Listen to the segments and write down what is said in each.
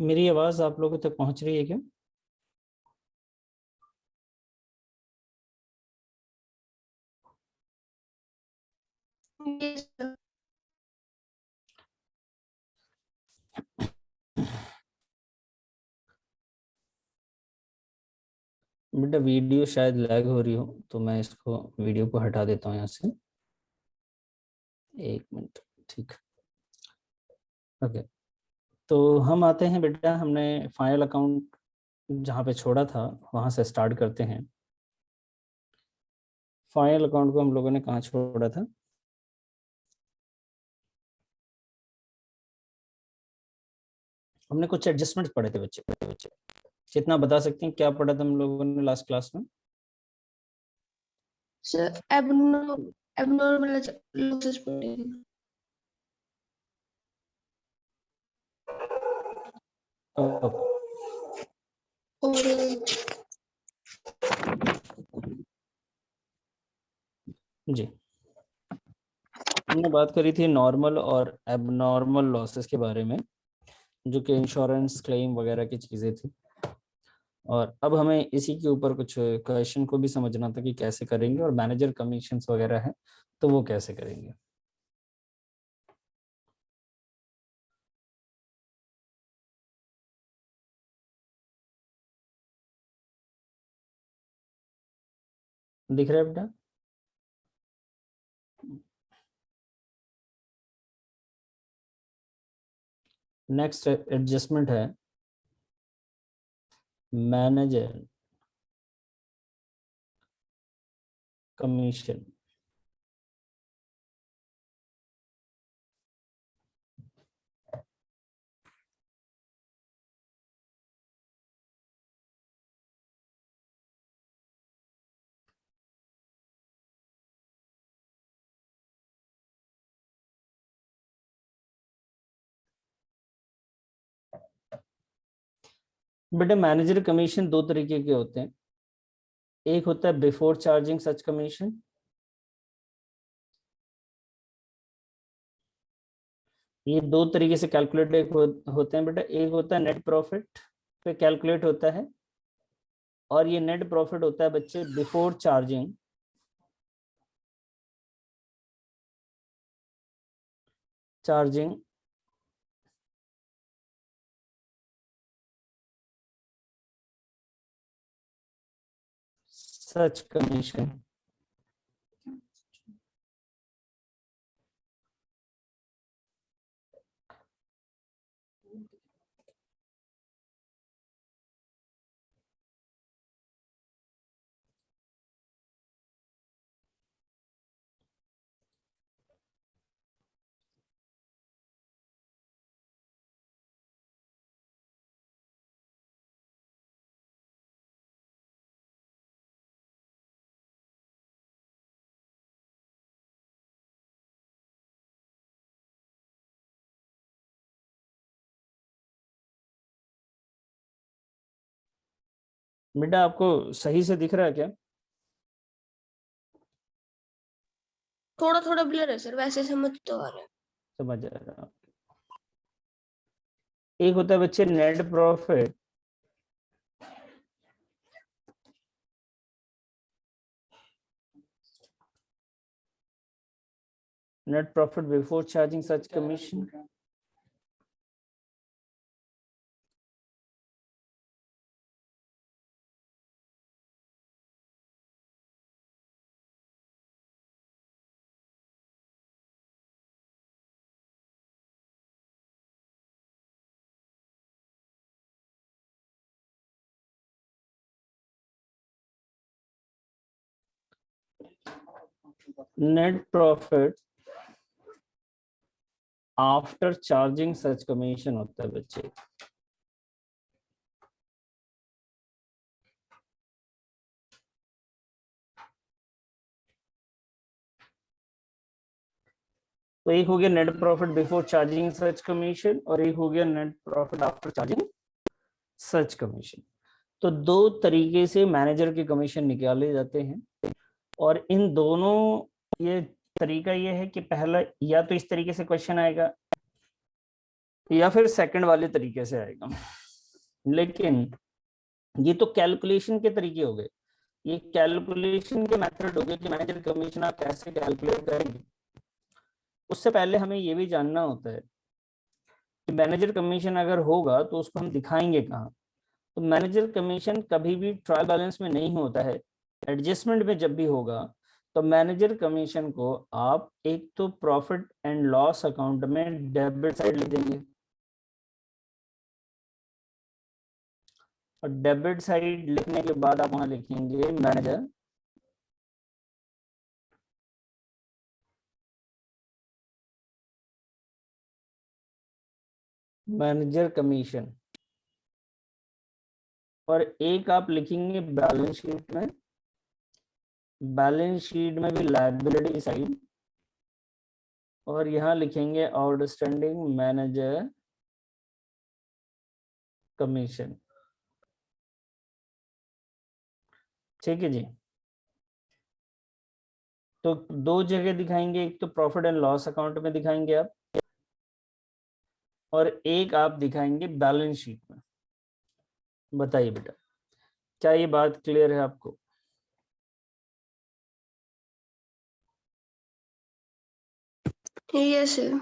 मेरी आवाज आप लोगों तक पहुंच रही है क्या? Yes, sir. बेटा वीडियो शायद लैग हो रही हो, तो मैं इसको वीडियो को हटा देता हूँ यहाँ से। एक मिनट। ठीक। ओके। तो हम आते हैं बेटा, हमने फाइनल अकाउंट जहाँ पे छोड़ा था वहां से स्टार्ट करते हैं। फाइनल अकाउंट को हम लोगों ने कहाँ छोड़ा था? हमने कुछ एडजस्टमेंट्स पढ़े थे बच्चे। जितना बता सकते हैं क्या पढ़ा था हम लोगों ने लास्ट क्लास में? Sir, abnormal losses पड़ेगा ओके और जी। हमने बात करी थी नॉर्मल और एबनॉर्मल लॉसेस के बारे में, जो कि इंश्योरेंस क्लेम वगैरह की चीजें थी। और अब हमें इसी के ऊपर कुछ क्वेश्चन को भी समझना था कि कैसे करेंगे, और मैनेजर कमीशंस वगैरह है तो वो कैसे करेंगे। दिख रहा है बेटा? नेक्स्ट एडजस्टमेंट है मैनेजर कमीशन। बेटा मैनेजर कमीशन दो तरीके के होते हैं। एक होता है बिफोर चार्जिंग सच कमीशन। ये दो तरीके से कैलकुलेट होते हैं बेटा। एक होता है नेट प्रॉफिट पे कैलकुलेट होता है, और ये नेट प्रॉफिट होता है बच्चे बिफोर चार्जिंग सच कमीशन। बेटा आपको सही से दिख रहा है क्या? थोड़ा थोड़ा ब्लर है सर, वैसे समझ तो आ रहा है। समझ आ रहा है। एक होता है बच्चे net profit before charging such commission. Net profit after charging such commission होता है बच्चे। तो एक हो गया net profit before charging such commission, और एक हो गया net profit after charging such commission. तो दो तरीके से मैनेजर के कमीशन निकाले जाते हैं, और इन दोनों, ये तरीका ये है कि पहला या तो इस तरीके से क्वेश्चन आएगा या फिर सेकंड वाले तरीके से आएगा। लेकिन ये तो कैलकुलेशन के तरीके हो गए, ये कैलकुलेशन के मेथड हो गए कि मैनेजर कमीशन आप कैसे कैलकुलेट करेंगे। उससे पहले हमें ये भी जानना होता है कि मैनेजर कमीशन अगर होगा तो उसको हम दिखाएंगे कहाँ। तो मैनेजर कमीशन कभी भी ट्रायल बैलेंस में नहीं होता है, एडजस्टमेंट में जब भी होगा तो मैनेजर कमीशन को आप एक तो प्रॉफिट एंड लॉस अकाउंट में डेबिट साइड लिख देंगे, और डेबिट साइड लिखने के बाद आप वहां लिखेंगे मैनेजर कमीशन, और एक आप लिखेंगे बैलेंस शीट में, बैलेंस शीट में भी लायबिलिटी साइड, और यहां लिखेंगे आउटस्टैंडिंग मैनेजर कमीशन। ठीक है जी। तो दो जगह दिखाएंगे, एक तो प्रॉफिट एंड लॉस अकाउंट में दिखाएंगे आप, और एक आप दिखाएंगे बैलेंस शीट में। बताइए बेटा, क्या ये बात क्लियर है आपको? Yes sir.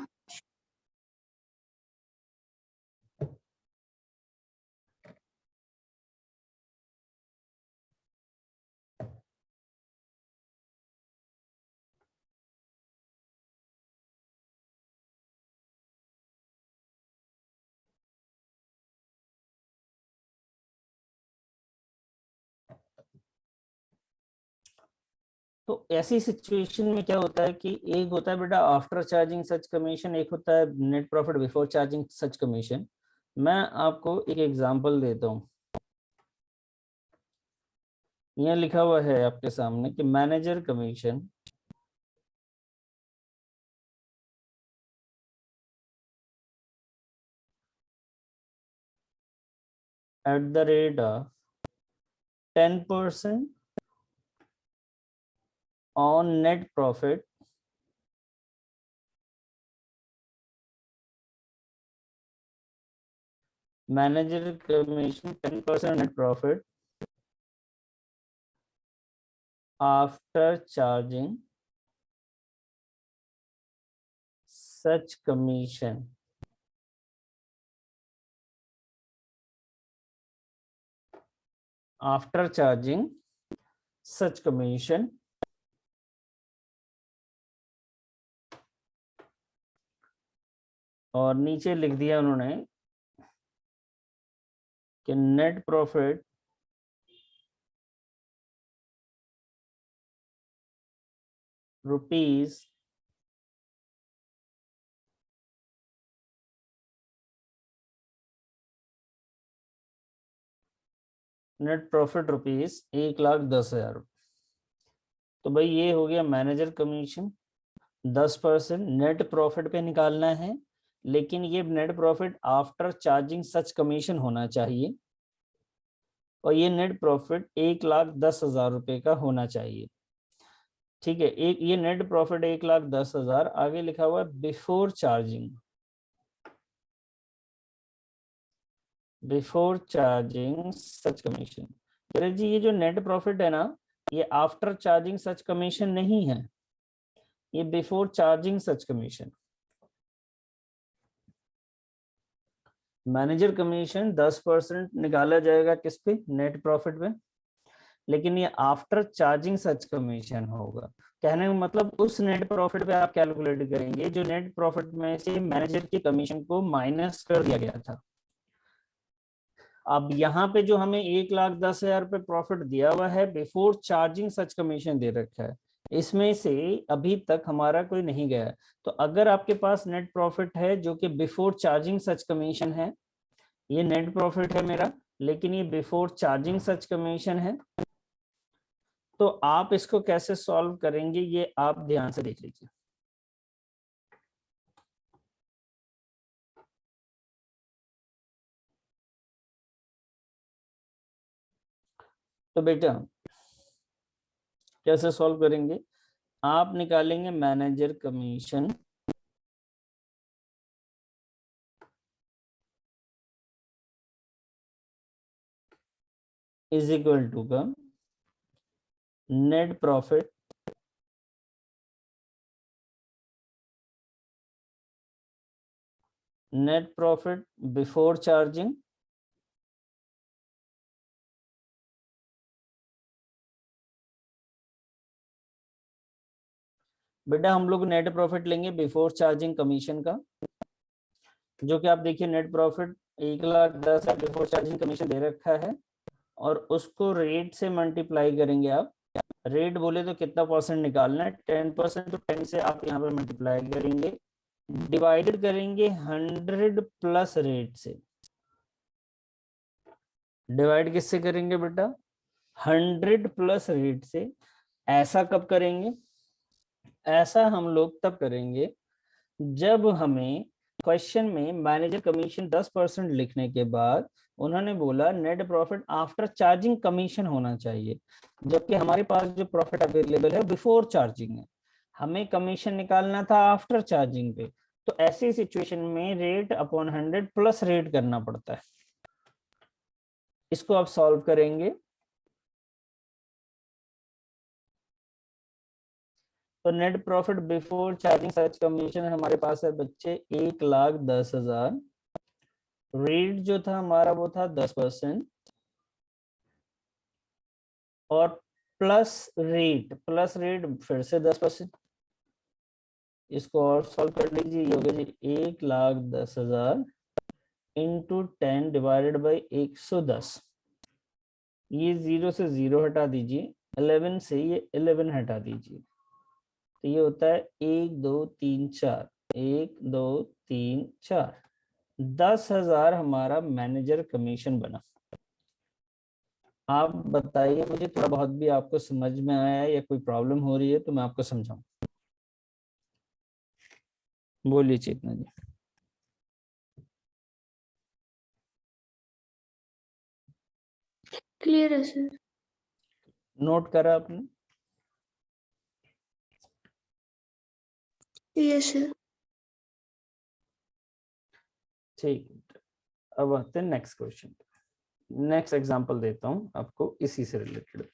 तो ऐसी सिचुएशन में क्या होता है कि एक होता है बेटा आफ्टर चार्जिंग सच कमीशन, एक होता है net profit before charging such commission. मैं आपको एक एग्जांपल देता हूँ। यहाँ लिखा हुआ है आपके सामने कि manager commission at the rate of 10% on net profit manager commission 10% net profit after charging such commission. After charging such commission, और नीचे लिख दिया उन्होंने कि net profit rupees net profit rupees 1,10,000। तो भाई ये हो गया मैनेजर कमीशन, 10% नेट प्रॉफिट पे निकालना है, लेकिन ये net profit after charging such commission होना चाहिए, और ये नेट प्रॉफिट 1,10,000 रुपए का होना चाहिए। ठीक है, एक ये नेट प्रॉफिट 1,10,000, आगे लिखा हुआ है before charging, before charging such commission. जी ये जो नेट प्रॉफिट है ना, ये आफ्टर चार्जिंग सच कमीशन नहीं है, ये before charging such commission. Manager commission 10% निकाला जाएगा किस पे, नेट प्रॉफिट पे, लेकिन ये आफ्टर चार्जिंग सच कमीशन होगा। कहने का मतलब उस नेट प्रॉफिट पे आप कैलकुलेट करेंगे जो नेट प्रॉफिट में से मैनेजर की कमीशन को माइनस कर दिया गया था। अब यहाँ पे जो हमें 1,10,000 रुपए प्रॉफिट दिया हुआ है बिफोर चार्जिंग सच कमीशन दे रखा है, इसमें से अभी तक हमारा कोई नहीं गया है। तो अगर आपके पास नेट प्रॉफिट है जो कि बिफोर चार्जिंग सच कमीशन है, ये नेट प्रॉफिट है मेरा, लेकिन ये बिफोर चार्जिंग सच कमीशन है, तो आप इसको कैसे सॉल्व करेंगे ये आप ध्यान से देख लीजिए। तो बेटा कैसे सॉल्व करेंगे, आप निकालेंगे manager commission is equal to का नेट प्रॉफिट बिफोर चार्जिंग बेटा हम लोग नेट प्रॉफिट लेंगे बिफोर चार्जिंग कमीशन का, जो कि आप देखिए net profit 1,10,000 before charging commission दे रखा है, और उसको रेट से मल्टीप्लाई करेंगे आप। रेट बोले तो कितना परसेंट निकालना है, 10%, तो 10 से आप यहाँ पर मल्टीप्लाई करेंगे, डिवाइडेड करेंगे 100 प्लस रेट से। डिवाइड किससे करेंगे बेटा, 100 प्लस रेट से। ऐसा कब करेंगे, ऐसा हम लोग तब करेंगे जब हमें क्वेश्चन में मैनेजर कमीशन 10% लिखने के बाद उन्होंने बोला net profit after charging commission होना चाहिए, जबकि हमारे पास जो प्रॉफिट अवेलेबल है बिफोर चार्जिंग है, हमें कमीशन निकालना था आफ्टर चार्जिंग पे। तो ऐसी सिचुएशन में रेट अपॉन 100 प्लस रेट करना पड़ता है। इसको आप सॉल्व करेंगे तो net profit before charging such commission हमारे पास है बच्चे 1,10,000। रेट जो था हमारा वो था 10%, और प्लस रेट फिर से 10%। इसको और सॉल्व कर लीजिए, ये हो गया जी 1,10,000 इंटू 10 डिवाइडेड बाई 110। ये 0 से 0 हटा दीजिए, 11 से ये 11 हटा दीजिए, तो ये होता है 1 2 3 4, 1 2 3 4, 10,000 हमारा मैनेजर कमीशन बना। आप बताइए मुझे, थोड़ा बहुत भी आपको समझ में आया है या कोई प्रॉब्लम हो रही है तो मैं आपको समझाऊं। बोलिए चेतना जी। क्लियर है सर। नोट करा आपने? Yes sir. ठीक, अब आते हैं नेक्स्ट क्वेश्चन। नेक्स्ट एग्जांपल देता हूं आपको इसी से रिलेटेड।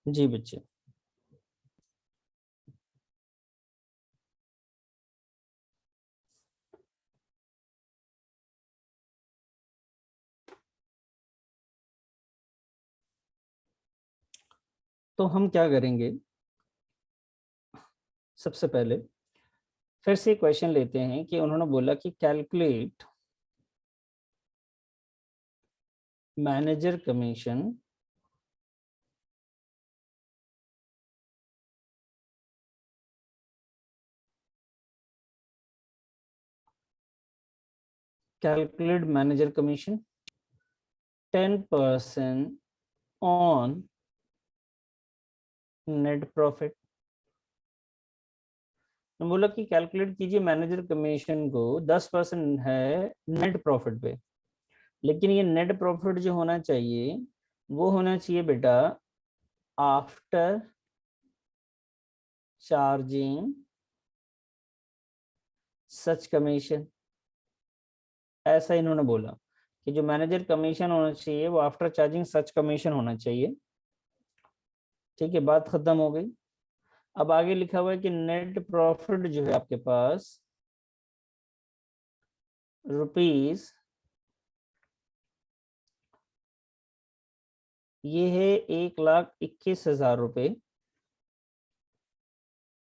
जी बच्चे, तो हम क्या करेंगे, सबसे पहले फिर से क्वेश्चन लेते हैं कि उन्होंने बोला कि calculate manager commission calculate manager commission 10% on net profit. तो बोला कि कैलकुलेट कीजिए मैनेजर कमीशन को 10% है नेट प्रॉफिट पे, लेकिन ये नेट प्रॉफिट जो होना चाहिए वो होना चाहिए बेटा आफ्टर चार्जिंग सच कमीशन। ऐसा इन्होंने बोला कि जो मैनेजर कमीशन होना चाहिए वो आफ्टर चार्जिंग सच कमीशन होना चाहिए। ठीक है, बात खत्म हो गई। अब आगे लिखा हुआ है कि नेट प्रॉफिट जो है आपके पास रुपीज, ये है 1,21,000 रुपए,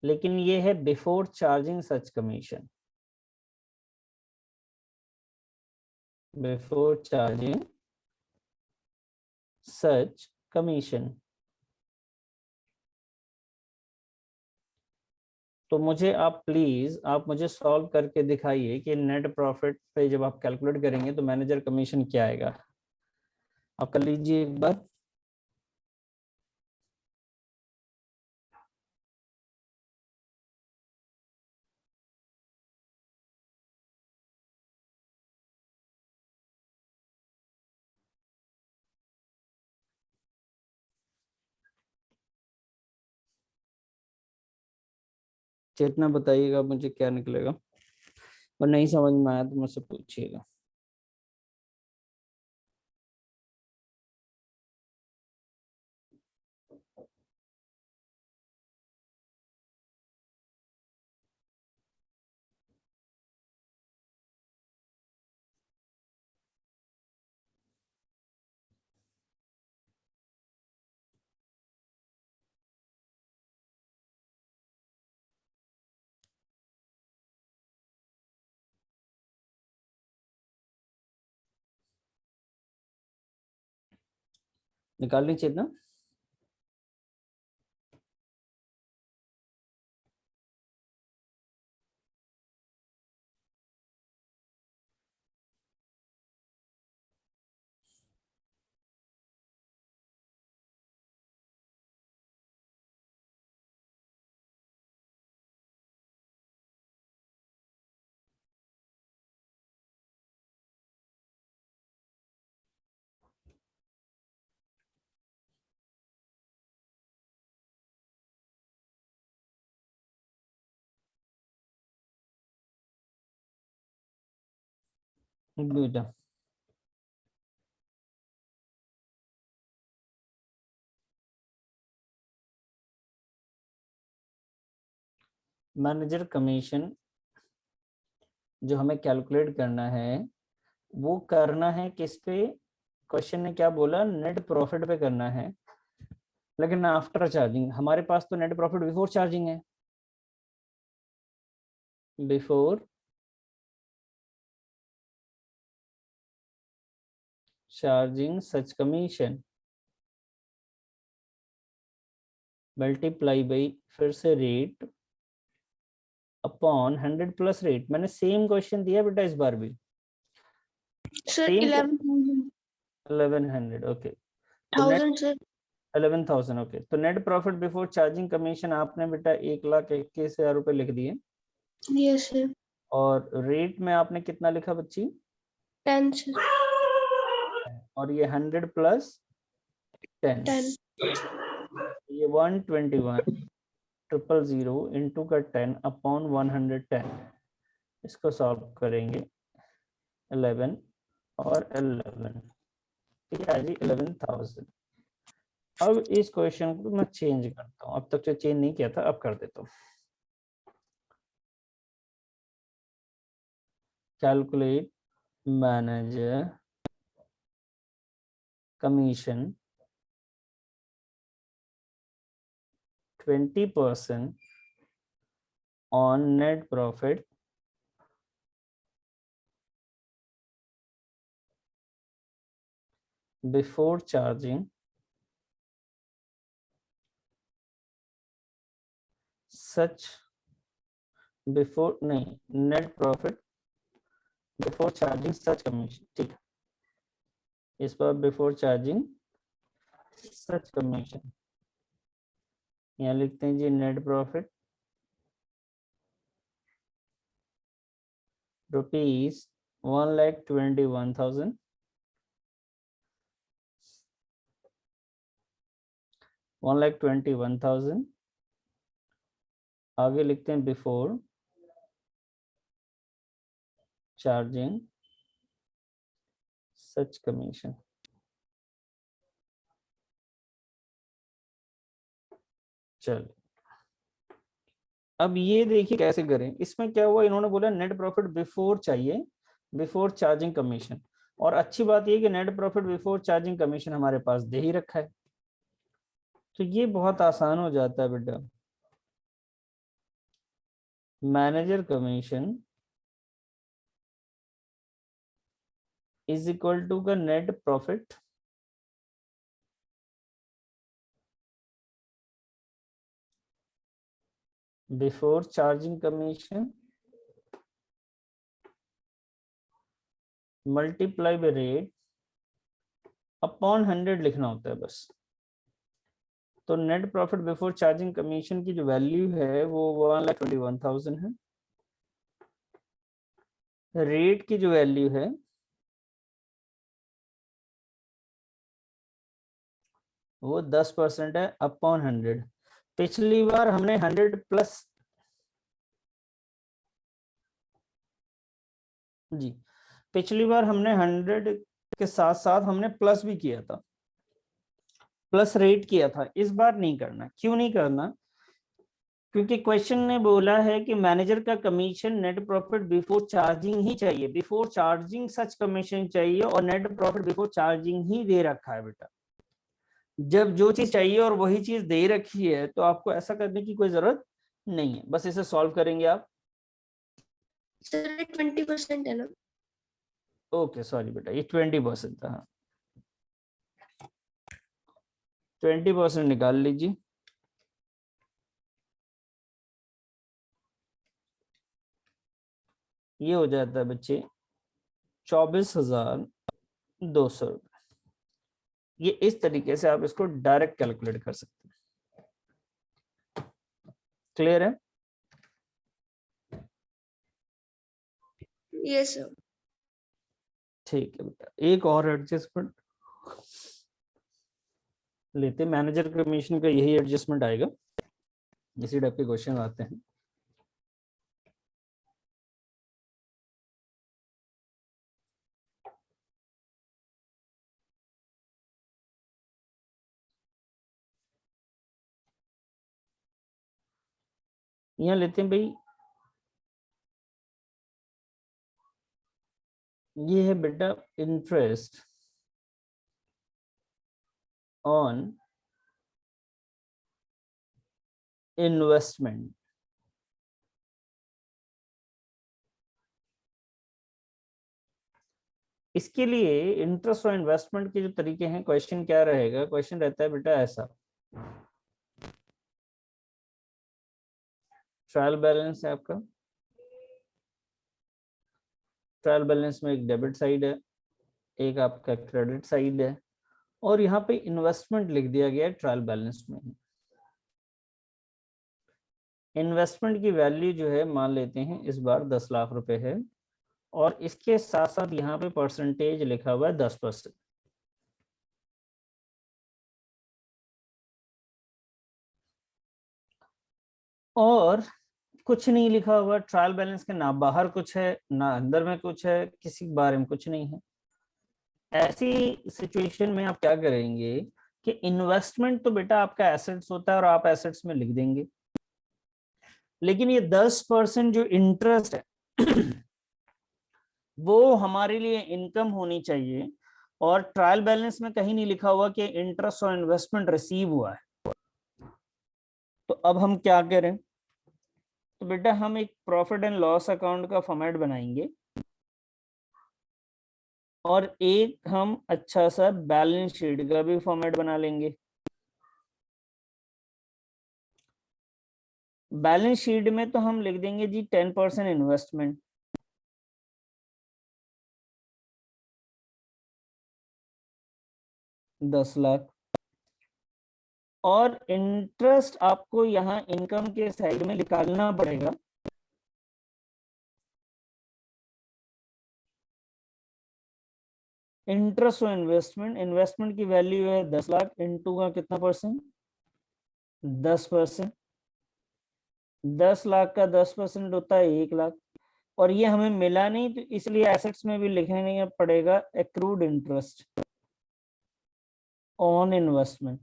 लेकिन ये है before charging such commission, before charging such commission. तो मुझे आप प्लीज आप मुझे सॉल्व करके दिखाइए कि नेट प्रॉफिट पे जब आप कैलकुलेट करेंगे तो मैनेजर कमीशन क्या आएगा। आप कर लीजिए एक बार। चेतना बताइएगा मुझे क्या निकलेगा, और नहीं समझ में आया तो मुझसे पूछिएगा। निकाल ली चेतना। बेटा मैनेजर कमीशन जो हमें कैलकुलेट करना है वो करना है किस पे, क्वेश्चन ने क्या बोला, नेट प्रॉफिट पे करना है, लेकिन आफ्टर चार्जिंग। हमारे पास तो नेट प्रॉफिट बिफोर चार्जिंग है, before charging such commission multiply by फिर से रेट अपॉन 100 प्लस रेट। मैंने सेम क्वेश्चन दिया बेटा इस बार भी, सर सेम 11,000 1100। ओके, तो नेट सर। 11,000। ओके, तो net profit before charging commission आपने बेटा 1,21,000 रुपए लिख दिए, यस सर। और रेट में आपने कितना लिखा बच्ची, 10 सर। और ये 100 प्लस 10, 10। ये 121,000 इंटू का 10 अपॉन 110। इसको सॉल्व करेंगे 11 और 11, ठीक है जी, 11,000। अब इस क्वेश्चन को मैं चेंज करता हूँ, अब तक जो चेंज नहीं किया था अब कर देता हूँ। Calculate manager commission 20% on net profit before charging such before नहीं, net profit before charging such commission. ठीक है, इस पर बिफोर चार्जिंग सच कमीशन यहाँ लिखते हैं जी, नेट प्रॉफिट रुपीज 1,21,000, 1,21,000। आगे लिखते हैं बिफोर चार्जिंग सच कमीशन। चलिए अब ये देखिए कैसे करें। इसमें क्या हुआ, इन्होंने बोला नेट प्रॉफिट बिफोर चाहिए, बिफोर चार्जिंग कमीशन। और अच्छी बात ये कि net profit before charging commission हमारे पास दे ही रखा है, तो ये बहुत आसान हो जाता है बेटा। Manager commission is equal to का net profit before charging commission multiply by rate upon 100 लिखना होता है बस। तो net profit before charging commission की जो वैल्यू है वो 1,21,000 है। रेट की जो वैल्यू है वो 10% है अपॉन 100। पिछली बार हमने 100 प्लस जी, पिछली बार हमने 100 के साथ साथ हमने प्लस भी किया था, प्लस रेट किया था। इस बार नहीं करना। क्यों नहीं करना? क्योंकि क्वेश्चन ने बोला है कि मैनेजर का commission net profit before charging ही चाहिए, बिफोर चार्जिंग सच कमीशन चाहिए, और नेट प्रॉफिट बिफोर चार्जिंग ही दे रखा है बेटा। जब जो चीज चाहिए और वही चीज दे रखी है तो आपको ऐसा करने की कोई जरूरत नहीं है, बस इसे सॉल्व करेंगे आप। सर 20% है ना? ओके सॉरी बेटा, ये 20% था। 20% निकाल लीजिए। ये हो जाता है बच्चे 24,200 रुपये। ये इस तरीके से आप इसको डायरेक्ट कैलकुलेट कर सकते हैं। क्लियर है? Yes sir. ठीक है बेटा, एक और एडजस्टमेंट लेते। मैनेजर कमीशन का यही एडजस्टमेंट आएगा, इसी टाइप के क्वेश्चन आते हैं। यहाँ लेते हैं भाई, ये है बेटा इंटरेस्ट ऑन इन्वेस्टमेंट। इसके लिए इंटरेस्ट और इन्वेस्टमेंट के जो तरीके हैं, क्वेश्चन क्या रहेगा? क्वेश्चन रहता है बेटा ऐसा, ट्रायल बैलेंस है आपका, ट्रायल बैलेंस में एक डेबिट साइड है, एक आपका क्रेडिट साइड है, और यहाँ पे इन्वेस्टमेंट लिख दिया गया है ट्रायल बैलेंस में। इन्वेस्टमेंट की वैल्यू जो है मान लेते हैं इस बार 10 लाख रुपए है, और इसके साथ साथ यहाँ पे परसेंटेज लिखा हुआ है 10%। और कुछ नहीं लिखा हुआ ट्रायल बैलेंस के, ना बाहर कुछ है ना अंदर में कुछ है, किसी के बारे में कुछ नहीं है। ऐसी सिचुएशन में आप क्या करेंगे कि इन्वेस्टमेंट तो बेटा आपका एसेट्स होता है और आप एसेट्स में लिख देंगे, लेकिन ये 10% जो इंटरेस्ट है वो हमारे लिए इनकम होनी चाहिए। और ट्रायल बैलेंस में कहीं नहीं लिखा हुआ कि इंटरेस्ट और इन्वेस्टमेंट रिसीव हुआ है। तो अब हम क्या करें? तो बेटा हम एक प्रॉफिट एंड लॉस अकाउंट का फॉर्मेट बनाएंगे, और एक हम अच्छा सा बैलेंस शीट का भी फॉर्मेट बना लेंगे। बैलेंस शीट में तो हम लिख देंगे जी 10% इन्वेस्टमेंट, 10 लाख, और इंटरेस्ट आपको यहाँ इनकम के साइड में निकालना पड़ेगा। इंटरेस्ट और इन्वेस्टमेंट, इन्वेस्टमेंट की वैल्यू है 10 लाख, इनटू का कितना परसेंट? 10%। 10 लाख का 10% होता है 1 लाख, और ये हमें मिला नहीं तो इसलिए एसेट्स में भी लिखने पड़ेगा एक्रूड इंटरेस्ट ऑन इन्वेस्टमेंट।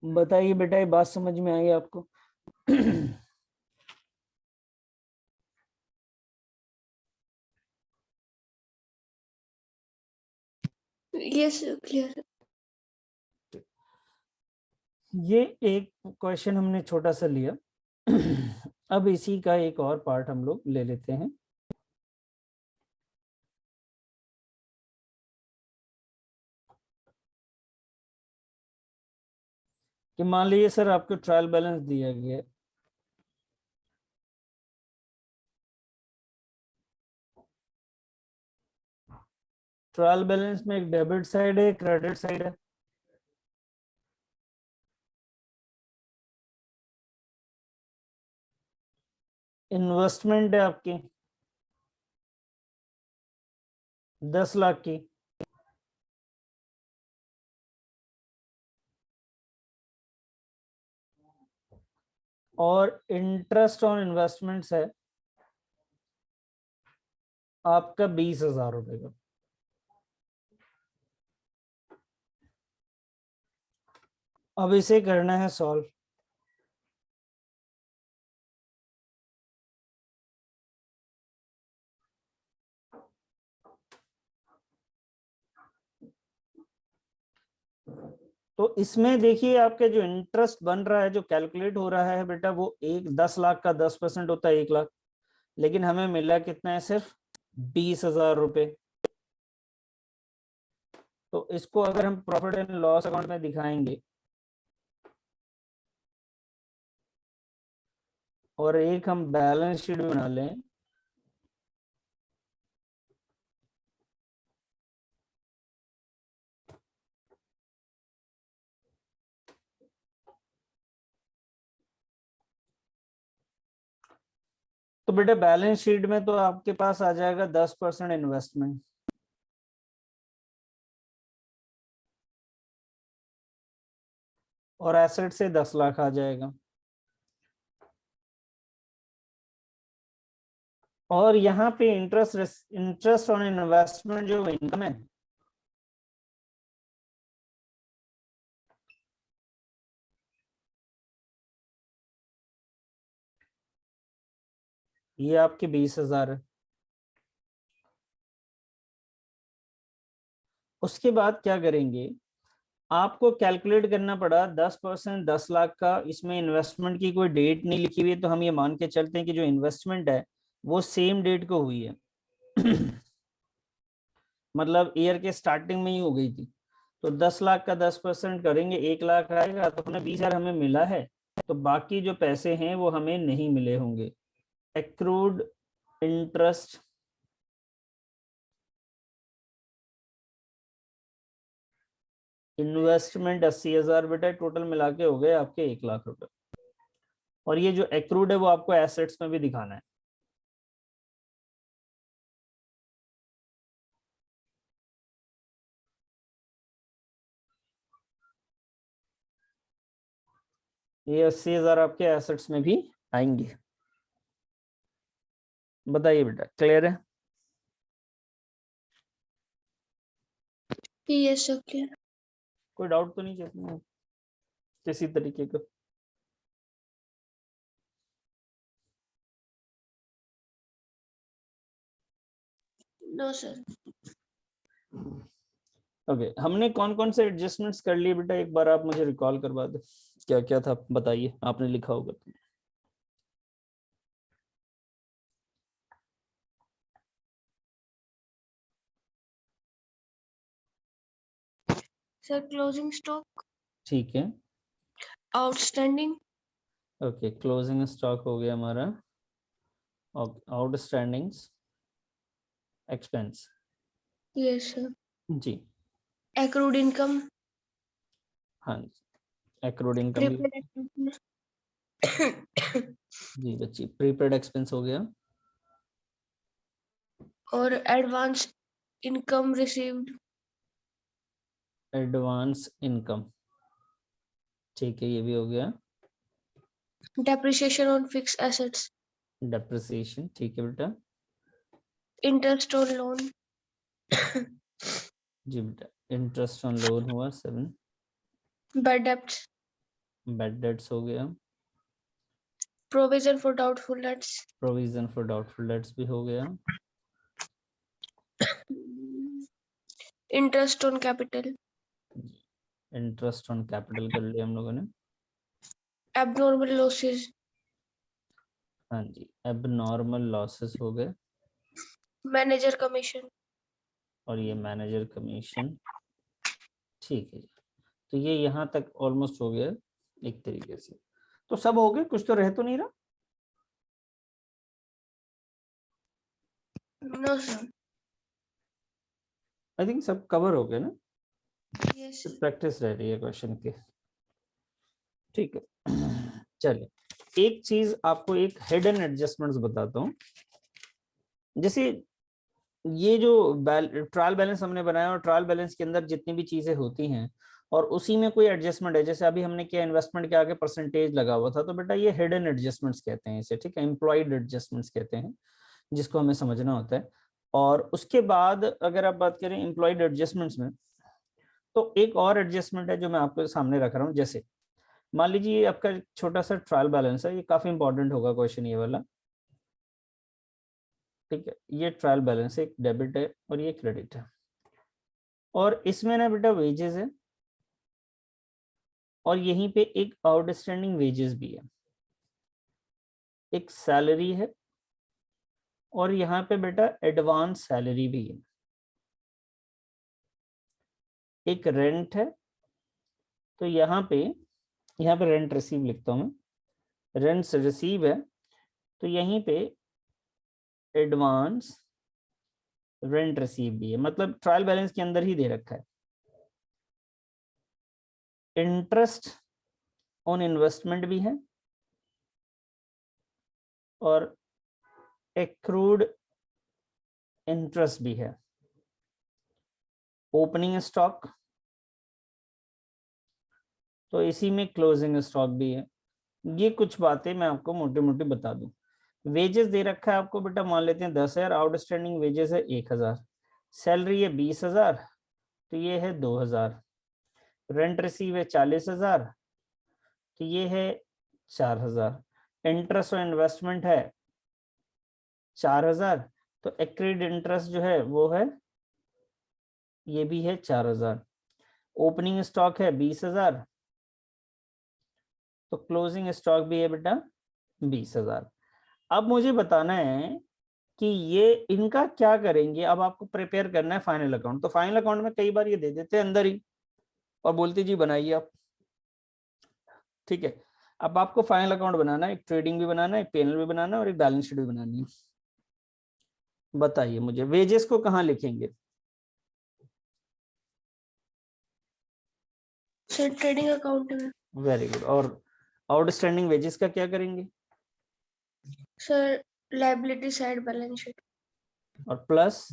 बताइए बेटा, ये बात समझ में आई आपको? Yes clear. ये एक क्वेश्चन हमने छोटा सा लिया। अब इसी का एक और पार्ट हम लोग ले लेते हैं। कि मान लीजिए सर आपको ट्रायल बैलेंस दिया गया है, ट्रायल बैलेंस में एक डेबिट साइड है, क्रेडिट साइड है। इन्वेस्टमेंट है आपकी 10 लाख की, और इंटरेस्ट ऑन इन्वेस्टमेंट्स है आपका 20,000 रुपए का। अब इसे करना है सॉल्व। तो इसमें देखिए आपके जो इंटरेस्ट बन रहा है, जो कैलकुलेट हो रहा है बेटा, वो 10 लाख का 10% होता है 1 लाख, लेकिन हमें मिला कितना है? सिर्फ 20,000 रुपए। तो इसको अगर हम प्रॉफिट एंड लॉस अकाउंट में दिखाएंगे और एक हम बैलेंस शीट बना लें, तो बेटा बैलेंस शीट में तो आपके पास आ जाएगा 10% इन्वेस्टमेंट, और एसेट से 10 लाख आ जाएगा। और यहाँ पे इंटरेस्ट ऑन इन्वेस्टमेंट जो इनकम है, ये आपके 20,000 है। उसके बाद क्या करेंगे, आपको कैलकुलेट करना पड़ा 10%, 10 लाख का। इसमें इन्वेस्टमेंट की कोई डेट नहीं लिखी हुई है, तो हम ये मान के चलते हैं कि जो इन्वेस्टमेंट है वो सेम डेट को हुई है। मतलब ईयर के स्टार्टिंग में ही हो गई थी। तो 10 लाख का 10% करेंगे, 1 लाख आएगा, तो अपने 20,000 हमें मिला है। तो बाकी जो पैसे हैं वो हमें नहीं मिले होंगे। एक्रूड इंटरेस्ट इन्वेस्टमेंट 80,000 बेटा, टोटल मिला के हो गए आपके 1 लाख रुपए। और ये जो एक्रूड है वो आपको एसेट्स में भी दिखाना है। ये 80,000 आपके एसेट्स में भी आएंगे। बताइए बेटा, क्लियर है? Yes clear. कोई डाउट तो नहीं चाहिए किसी तरीके का? No sir. ओके, हमने कौन कौन से एडजस्टमेंट्स कर लिए बेटा, एक बार आप मुझे रिकॉल करवा दो, क्या क्या था बताइए, आपने लिखा होगा तो। सर क्लोजिंग स्टॉक, ठीक है, आउटस्टैंडिंग, ओके, क्लोजिंग स्टॉक हो गया हमारा, आउटस्टैंडिंग्स, एक्सपेंस। Yes sir. जी, एक्रूड इनकम, हाँ जी, एक्रूड इनकम भी। प्रीपेड एक्सपेंसेस, जी बच्ची, प्रीपेड एक्सपेंस हो गया। और advance income received, advance income, ठीक है, ये भी हो गया। Depreciation on fix assets, depreciation, ठीक है बेटा। इंटरेस्ट ऑन लोन, जी बेटा, इंटरेस्ट ऑन लोन हुआ 7। बैड डेब्ट्स, बैड डेट्स हो गया, provision for doubtful debts, provision for doubtful debts भी हो गया, interest on capital, interest on capital कर लिया हम लोगों ने, एबनॉर्मल लॉसेस, हाँ जी, एबनॉर्मल लॉसेस हो गए, मैनेजर कमीशन। और ये मैनेजर कमीशन। ठीक है जी, तो ये यहाँ तक ऑलमोस्ट हो गया एक तरीके से। तो सब हो गए, कुछ तो रह तो नहीं रहा? No sir. आई थिंक सब कवर हो गए ना, यस। प्रैक्टिस रह रही है क्वेश्चन की। ठीक है, चलिए एक चीज आपको, एक हिडन एडजस्टमेंट्स बताता हूँ। जैसे ये जो ट्रायल बैलेंस हमने बनाया, और ट्रायल बैलेंस के अंदर जितनी भी चीजें होती हैं और उसी में कोई एडजस्टमेंट है, जैसे अभी हमने किया इन्वेस्टमेंट के आगे परसेंटेज लगा हुआ था, तो बेटा ये हिडन एडजस्टमेंट्स कहते हैं इसे, ठीक है, एम्प्लॉयड एडजस्टमेंट्स कहते हैं, जिसको हमें समझना होता है। और उसके बाद अगर आप बात करें एम्प्लॉयड एडजस्टमेंट्स में, तो एक और एडजस्टमेंट है जो मैं आपके सामने रख रहा हूँ। जैसे मान लीजिए ये आपका छोटा सा ट्रायल बैलेंस है, ये काफी इंपॉर्टेंट होगा क्वेश्चन ये वाला, ठीक है। ये ट्रायल बैलेंस एक डेबिट है और ये क्रेडिट है, और इसमें ना बेटा वेजेस है, और यहीं पे एक आउटस्टैंडिंग वेजेस भी है, एक सैलरी है, और यहाँ पे बेटा एडवांस सैलरी भी है, एक रेंट है। तो यहाँ पे रेंट रिसीव लिखता हूँ मैं, रेंट रिसीव है, तो यहीं पे एडवांस रेंट रिसीव भी है, मतलब ट्रायल बैलेंस के अंदर ही दे रखा है। इंटरेस्ट ऑन इन्वेस्टमेंट भी है, और एक्रूड इंटरेस्ट भी है, ओपनिंग स्टॉक, तो इसी में क्लोजिंग स्टॉक भी है। ये कुछ बातें मैं आपको मोटे मोटे बता दूं। वेजेस दे रखा है आपको बेटा, मान लेते हैं 10,000, आउटस्टैंडिंग वेजेस है 1,000, सैलरी है 20,000, तो ये है 2,000, रेंट रिसीव है 40,000, तो ये है 4,000, इंटरेस्ट और इन्वेस्टमेंट है 4,000, तो एक्रीड इंटरेस्ट जो है वो है, ये भी है 4,000, ओपनिंग स्टॉक है 20,000, तो क्लोजिंग स्टॉक भी है बेटा 20,000। अब मुझे बताना है कि ये इनका क्या करेंगे। अब आपको प्रिपेयर करना है फाइनल अकाउंट, तो फाइनल अकाउंट में कई बार ये दे देते हैं अंदर ही और बोलते जी बनाइए आप, ठीक है। अब आपको फाइनल अकाउंट बनाना है, एक ट्रेडिंग भी बनाना है, एक पीएनएल भी बनाना है, और एक बैलेंस शीट भी बनानी है। बताइए मुझे वेजेस को कहाँ लिखेंगे? सर ट्रेडिंग अकाउंट में। Very good. और आउटस्टैंडिंग वेजेस का क्या करेंगे? Sir liability side balance sheet. और प्लस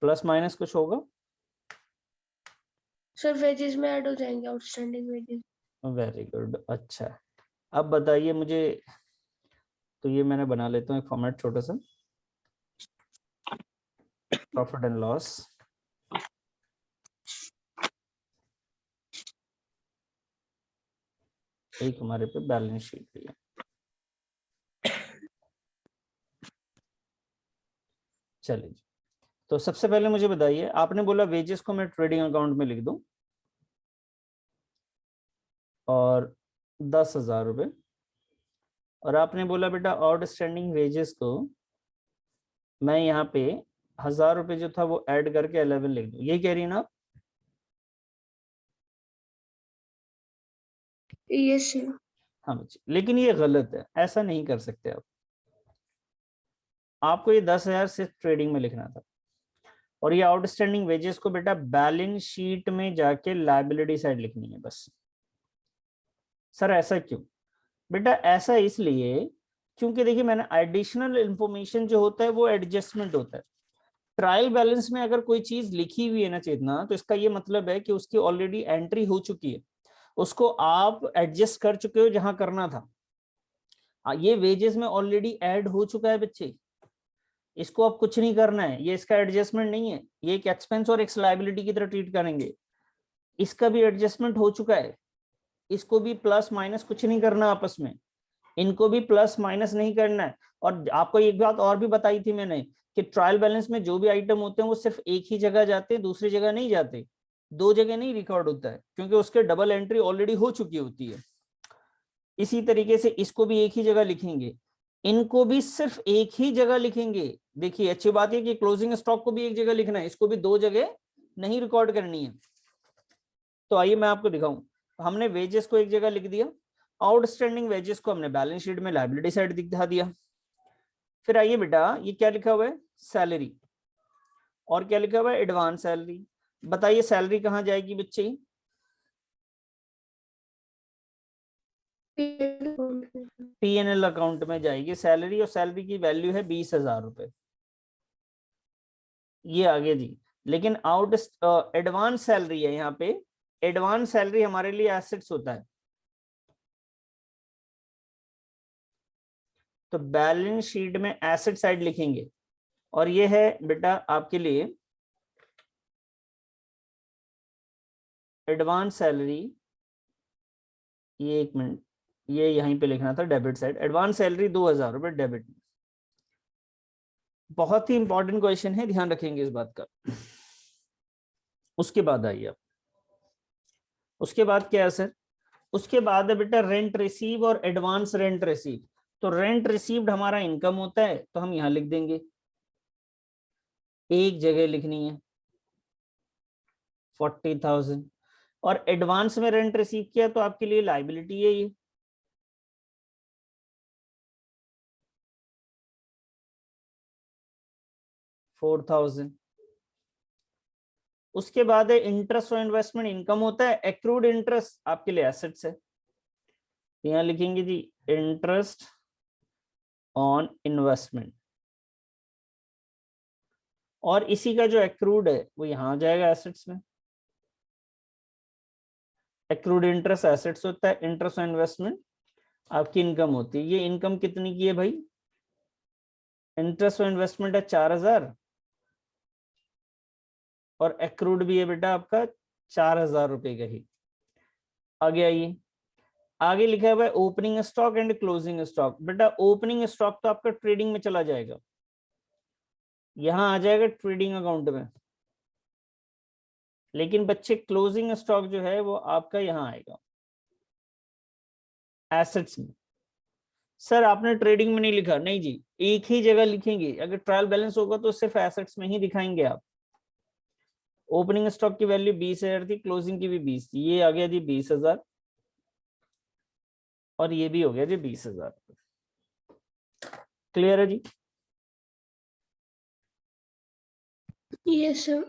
प्लस माइनस कुछ होगा? सर वेजेस में ऐड हो जाएंगे आउटस्टैंडिंग वेजेस। वेरी गुड, अच्छा। अब बताइए मुझे, तो ये मैंने बना लेता हूँ एक फॉर्मेट छोटा सा, प्रॉफिट एंड लॉस, एक हमारे पे बैलेंस शीट भी है। चलिए, तो सबसे पहले मुझे बताइए, आपने बोला वेजेस को मैं ट्रेडिंग अकाउंट में लिख दूं, और 10,000 रुपये, और आपने बोला बेटा आउटस्टैंडिंग वेजेस को मैं यहाँ पे 1,000 रुपये जो था वो ऐड करके 11 लिख दूं, यही कह रही ना आप? Yes sir. हाँ बच्चे, लेकिन ये गलत है, ऐसा नहीं कर सकते आप। आपको ये 10,000 सिर्फ ट्रेडिंग में लिखना था, और ये आउटस्टैंडिंग वेजेस को बेटा बैलेंस शीट में जाके लायबिलिटी साइड लिखनी है बस। सर ऐसा क्यों? बेटा ऐसा इसलिए क्योंकि देखिए, मैंने एडिशनल इंफॉर्मेशन जो होता है वो एडजस्टमेंट होता है। ट्रायल बैलेंस में अगर कोई चीज लिखी हुई है ना चेतना, तो इसका ये मतलब है कि उसकी ऑलरेडी एंट्री हो चुकी है, उसको आप एडजस्ट कर चुके हो जहां करना था। ये वेजेस में ऑलरेडी ऐड हो चुका है बच्चे, इसको आप कुछ नहीं करना है, ये इसका एडजस्टमेंट नहीं है, ये एक एक्सपेंस और एक लायबिलिटी की तरह ट्रीट करेंगे। इसका भी एडजस्टमेंट हो चुका है, इसको भी प्लस माइनस कुछ नहीं करना आपस में, इनको भी प्लस माइनस नहीं करना है। और आपको एक बात और भी बताई थी मैंने कि ट्रायल बैलेंस में जो भी आइटम होते हैं वो सिर्फ एक ही जगह जाते हैं, दूसरी जगह नहीं जाते, दो जगह नहीं रिकॉर्ड होता है, क्योंकि उसके डबल एंट्री ऑलरेडी हो चुकी होती है। इसी तरीके से इसको भी एक ही जगह लिखेंगे, इनको भी सिर्फ एक ही जगह लिखेंगे। देखिए अच्छी बात है कि क्लोजिंग स्टॉक को भी एक जगह लिखना है, इसको भी दो जगह नहीं रिकॉर्ड करनी है। तो आइए मैं आपको दिखाऊं, हमने वेजेस को एक जगह लिख दिया, आउटस्टैंडिंग वेजेस को हमने बैलेंस शीट में लायबिलिटी साइड दिखा दिया। फिर आइए बेटा, ये क्या लिखा हुआ है, सैलरी, और क्या लिखा हुआ है, एडवांस सैलरी। बताइए सैलरी कहाँ जाएगी बच्चे, पीएनएल अकाउंट में जाएगी सैलरी, और सैलरी की वैल्यू है 20,000 रुपए, ये आगे जी। लेकिन आउट एडवांस सैलरी है यहाँ पे, एडवांस सैलरी हमारे लिए एसेट्स होता है, तो बैलेंस शीट में एसेट साइड लिखेंगे। और ये है बेटा आपके लिए एडवांस सैलरी, ये एक मिनट, ये यहीं पे लिखना था डेबिट साइड, एडवांस सैलरी 2,000 रुपए डेबिट। बहुत ही इंपॉर्टेंट क्वेश्चन है, ध्यान रखेंगे इस बात का। उसके बाद आइए, उसके बाद क्या है सर, उसके बाद है बेटा रेंट रिसीव और एडवांस रेंट रिसीव। तो रेंट रिसीव्ड हमारा इनकम होता है, तो हम यहां लिख देंगे, एक जगह लिखनी है 40,000। और एडवांस में रेंट रिसीव किया तो आपके लिए लाइबिलिटी है ये, $4,000। उसके बाद है इंटरेस्ट और इन्वेस्टमेंट इनकम होता है, एक्रूड इंटरेस्ट आपके लिए एसेट्स है, यहां लिखेंगे जी इंटरेस्ट ऑन इन्वेस्टमेंट। और इसी का जो एक्रूड है वो यहां आ जाएगा एसेट्स में, एक्रूड इंटरेस्ट एसेट्स होता है, इंटरेस्ट ऑन इन्वेस्टमेंट आपकी इनकम होती है। ये इनकम कितनी की है भाई, इंटरेस्ट ऑन इन्वेस्टमेंट है 4,000, और एक्रूड भी है बेटा आपका 4,000 रुपए का ही। आगे आइए, आगे लिखा हुआ है opening stock and closing stock. बेटा ओपनिंग स्टॉक तो आपका ट्रेडिंग में चला जाएगा, यहां आ जाएगा ट्रेडिंग अकाउंट में, लेकिन बच्चे क्लोजिंग स्टॉक जो है वो आपका यहां आएगा एसेट्स में। सर आपने ट्रेडिंग में नहीं लिखा, नहीं जी, एक ही जगह लिखेंगे, अगर ट्रायल बैलेंस होगा तो सिर्फ एसेट्स में ही दिखाएंगे आप। ओपनिंग स्टॉक की वैल्यू 20,000 थी, क्लोजिंग की भी 20 थी, ये आ गया जी 20,000, और ये भी हो गया जी 20,000। क्लियर है जी, यस सर।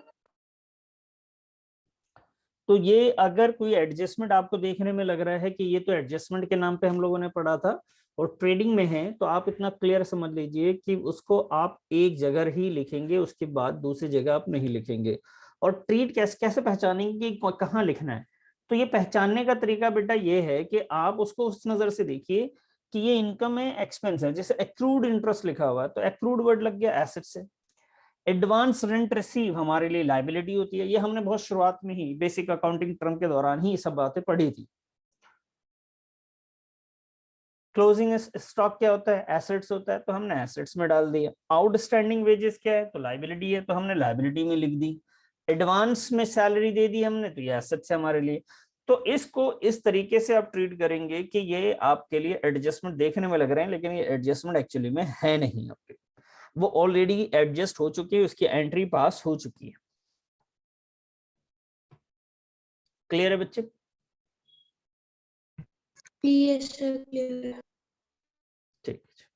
तो ये अगर कोई एडजस्टमेंट आपको देखने में लग रहा है कि ये तो एडजस्टमेंट के नाम पे हम लोगों ने पढ़ा था और ट्रेडिंग में है, तो आप इतना क्लियर समझ लीजिए कि उसको आप एक जगह ही लिखेंगे, उसके बाद दूसरी जगह आप नहीं लिखेंगे। और ट्रीट कैसे कैसे पहचानेंगे कि कहाँ लिखना है, तो ये पहचानने का तरीका बेटा ये है कि आप उसको उस नजर से देखिए कि ये इनकम है एक्सपेंस है। जैसे एक्रूड इंटरेस्ट लिखा हुआ है तो एक्रूड वर्ड लग गया एसेट से। एडवांस रेंट रिसीव हमारे लिए लाइबिलिटी होती है, ये हमने बहुत शुरुआत में ही बेसिक अकाउंटिंग टर्म के दौरान ही सब बातें पढ़ी थी। क्लोजिंग स्टॉक क्या होता है, एसेट्स होता है, तो हमने एसेट्स में डाल दिया। आउटस्टैंडिंग वेजेस क्या है, तो लाइबिलिटी है, तो हमने लाइबिलिटी में लिख दी। एडवांस में सैलरी दे दी हमने, तो ये एसेट्स है हमारे लिए। तो इसको इस तरीके से आप ट्रीट करेंगे कि ये आपके लिए एडजस्टमेंट देखने में लग रहे हैं, लेकिन ये एडजस्टमेंट एक्चुअली में है नहीं आपके, वो ऑलरेडी एडजस्ट हो चुकी है, उसकी एंट्री पास हो चुकी है। क्लियर है बच्चे, यस सर क्लियर। ठीक है।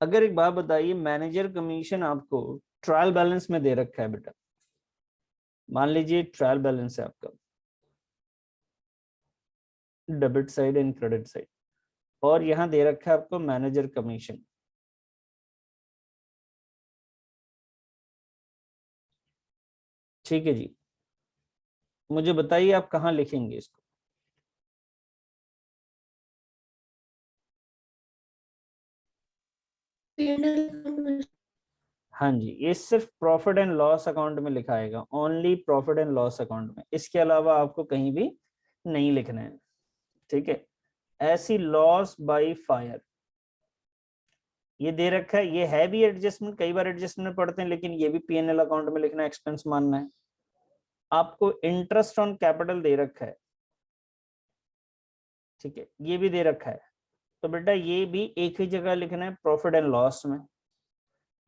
अगर एक बात बताइए, मैनेजर कमीशन आपको ट्रायल बैलेंस में दे रखा है बेटा, मान लीजिए ट्रायल बैलेंस है आपका, debit side and credit side. और यहाँ दे रखा है आपको मैनेजर कमीशन। ठीक है जी, मुझे बताइए आप कहाँ लिखेंगे इसको। P&L हाँ जी, ये सिर्फ प्रॉफिट एंड लॉस अकाउंट में लिखाएगा, only profit and loss account में, इसके अलावा आपको कहीं भी नहीं लिखना है। ठीक है, ऐसी लॉस बाय फायर ये दे रखा है, ये है भी एडजस्टमेंट, कई बार एडजस्टमेंट पढ़ते हैं, लेकिन ये भी पीएनएल अकाउंट में लिखना है, एक्सपेंस मानना है। आपको इंटरेस्ट ऑन कैपिटल दे रखा है, ठीक है, ये भी दे रखा है, तो बेटा ये भी एक ही जगह लिखना है, प्रॉफिट एंड लॉस में।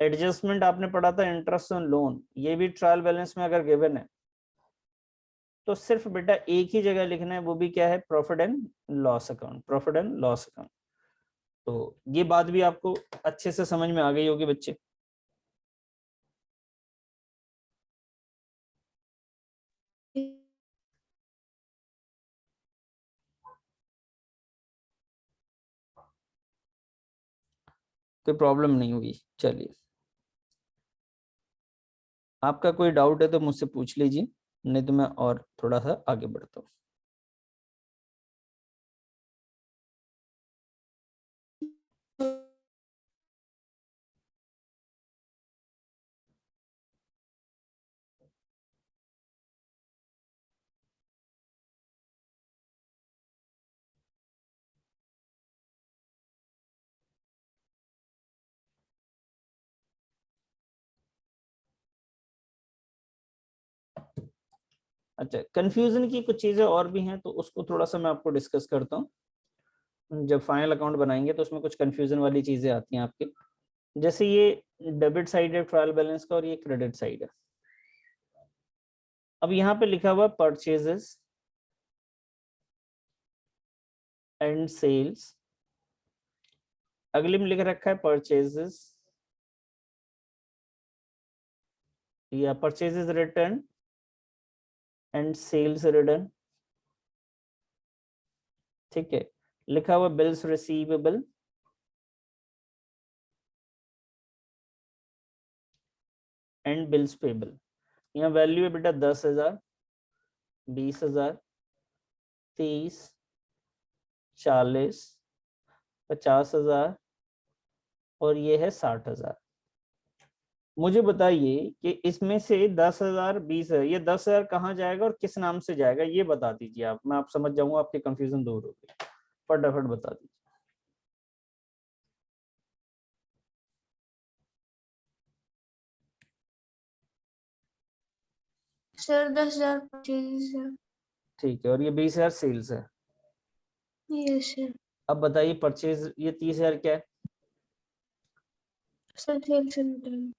एडजस्टमेंट आपने पढ़ा था इंटरेस्ट ऑन लोन, ये भी ट्रायल बैलेंस में अगर गिवन है तो सिर्फ बेटा एक ही जगह लिखना है, वो भी क्या है, profit and loss account, profit and loss account. तो ये बात भी आपको अच्छे से समझ में आ गई होगी बच्चे। कोई प्रॉब्लम नहीं हुई। चलिए, आपका कोई डाउट है तो मुझसे पूछ लीजिए, नहीं तो मैं और थोड़ा सा आगे बढ़ता हूँ। अच्छा, कंफ्यूजन की कुछ चीजें और भी हैं, तो उसको थोड़ा सा मैं आपको डिस्कस करता हूँ। जब फाइनल अकाउंट बनाएंगे तो उसमें कुछ कंफ्यूजन वाली चीजें आती हैं आपके, जैसे ये डेबिट साइड है ट्रायल बैलेंस का और ये क्रेडिट साइड है। अब यहाँ पे लिखा हुआ परचेजेस एंड सेल्स, अगले में लिख रखा है परचेजेस या purchases return and sales return. ठीक है, लिखा हुआ bills receivable and bills payable. यहाँ वैल्यू है बेटा 10,000, 20,000, 30, 40, 50,000 और ये है 60,000। मुझे बताइए कि इसमें से 10,000, 20,000, ये 10,000 कहाँ जाएगा और किस नाम से जाएगा, ये बता दीजिए आप, मैं आप समझ जाऊंगा, आपकी कंफ्यूजन दूर होगी। फटाफट बता दीजिए। सर 10,000 परचेज है। ठीक है, और ये 20,000 सेल्स है। Yes sir. अब बताइए परचेज, ये 30,000 क्या है, sir sales return.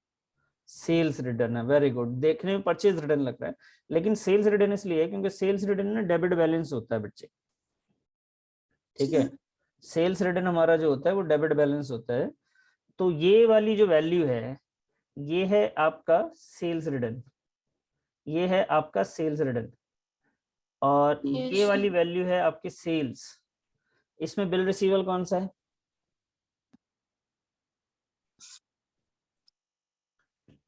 Sales return है। वेरी गुड, देखने में परचेज रिटर्न लग रहा है, लेकिन सेल्स रिटर्न इसलिए है क्योंकि सेल्स रिटर्न में डेबिट बैलेंस होता है बच्चे। ठीक है, सेल्स रिटर्न हमारा जो होता है वो डेबिट बैलेंस होता है। तो ये वाली जो वैल्यू है, ये है आपका सेल्स रिटर्न, ये है आपका सेल्स रिटर्न, और यस ये सर। वाली वैल्यू है आपकी सेल्स। इसमें बिल रिसीवेबल कौन सा है,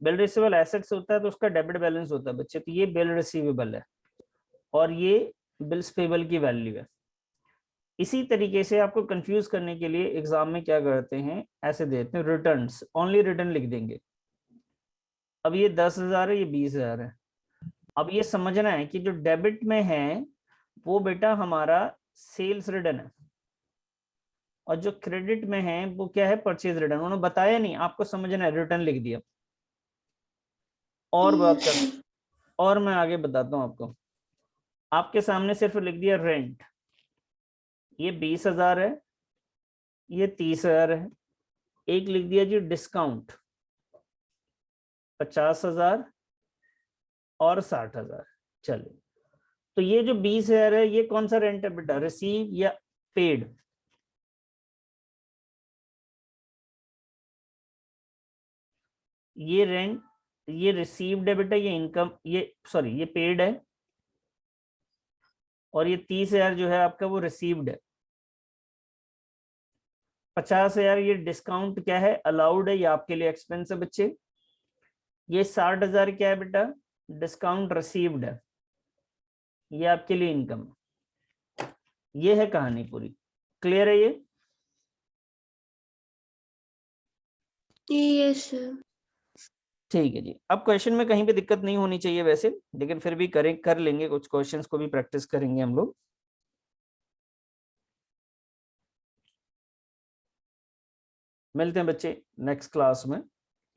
बिल रिसीवेबल एसेट्स होता है तो उसका डेबिट बैलेंस होता है बच्चे, तो ये बिल रिसीवेबल है और ये बिल्स पेबल की वैल्यू है। इसी तरीके से आपको कंफ्यूज करने के लिए एग्जाम में क्या करते हैं, ऐसे देते हैं रिटर्न्स, ओनली रिटर्न लिख देंगे। अब ये 10,000 है, ये 20,000 है। अब ये समझना है कि जो डेबिट में है वो बेटा हमारा सेल्स रिटर्न है, और जो क्रेडिट में है वो क्या है, परचेज रिटर्न। उन्होंने बताया नहीं, आपको समझना है, रिटर्न लिख दिया। और बात कर, और मैं आगे बताता हूँ आपको। आपके सामने सिर्फ लिख दिया रेंट, ये 20,000 है, ये 30,000 है। एक लिख दिया जी डिस्काउंट, 50,000 और 60,000। चलिए, तो ये जो 20,000 है ये कौन सा रेंट है बेटा, रिसीव या पेड, ये रेंट, ये रिसीव्ड है बेटा, ये इनकम, ये सॉरी ये पेड है, और ये 30,000 जो है आपका वो रिसीव्ड है। 50,000 ये डिस्काउंट क्या है, अलाउड है, ये आपके लिए एक्सपेंस है बच्चे। ये 60,000 क्या है बेटा, डिस्काउंट रिसीव्ड है, ये आपके लिए इनकम है। ये है कहानी पूरी, क्लियर है ये? Yes sir. ठीक है जी। अब क्वेश्चन में कहीं पे दिक्कत नहीं होनी चाहिए वैसे, लेकिन फिर भी करें, कर लेंगे, कुछ क्वेश्चंस को भी प्रैक्टिस करेंगे हम लोग। मिलते हैं बच्चे नेक्स्ट क्लास में।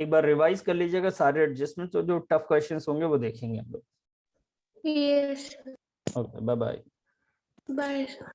एक बार रिवाइज कर लीजिएगा सारे एडजस्टमेंट्स, और जो टफ क्वेश्चंस होंगे वो देखेंगे हम लोग। Yes. Okay, bye bye. Bye sir.